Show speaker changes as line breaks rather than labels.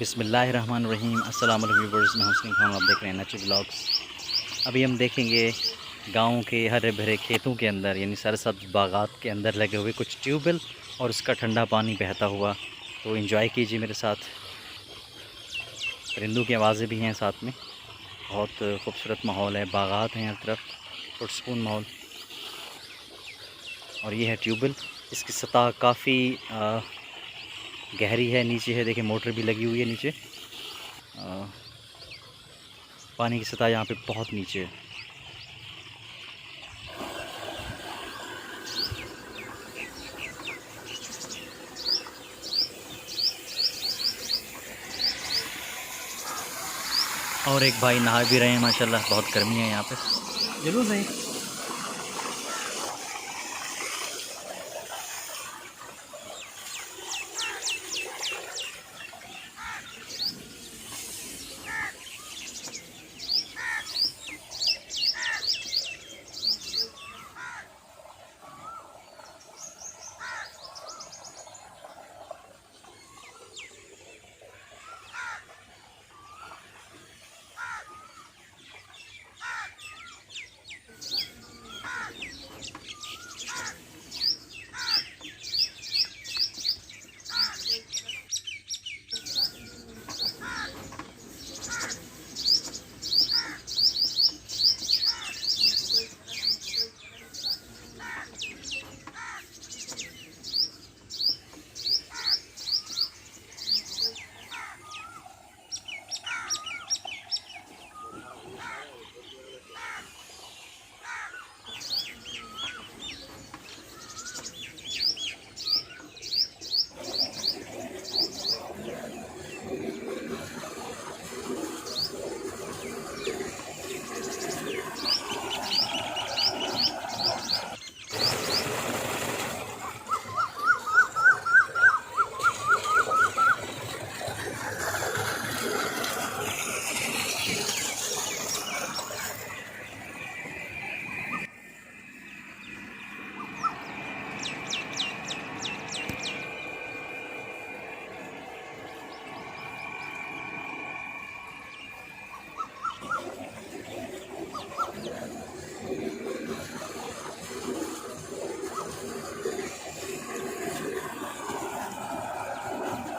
बिस्मिल्लाहिर्रहमानिर्रहीम। अस्सलाम वालेकुम व्यूअर्स, मैं हुसैन खान, आप देख रहे हैं नेचर ब्लॉग्स। अभी हम देखेंगे गाँव के हरे भरे खेतों के अंदर यानी सरसब्ज़ बागात के अंदर लगे हुए कुछ ट्यूबवेल और उसका ठंडा पानी बहता हुआ। तो एंजॉय कीजिए मेरे साथ। परिंदों की आवाज़ें भी हैं साथ में। बहुत खूबसूरत माहौल है, बागात हैं हर तरफ, पुरसकून माहौल। और ये है ट्यूबवेल। इसकी सतह काफ़ी गहरी है, नीचे है, देखिए मोटर भी लगी हुई है नीचे। पानी की सतह यहाँ पे बहुत नीचे है। और एक भाई नहा भी रहे हैं माशाल्लाह, बहुत गर्मी है यहाँ पे।
जरूर सही।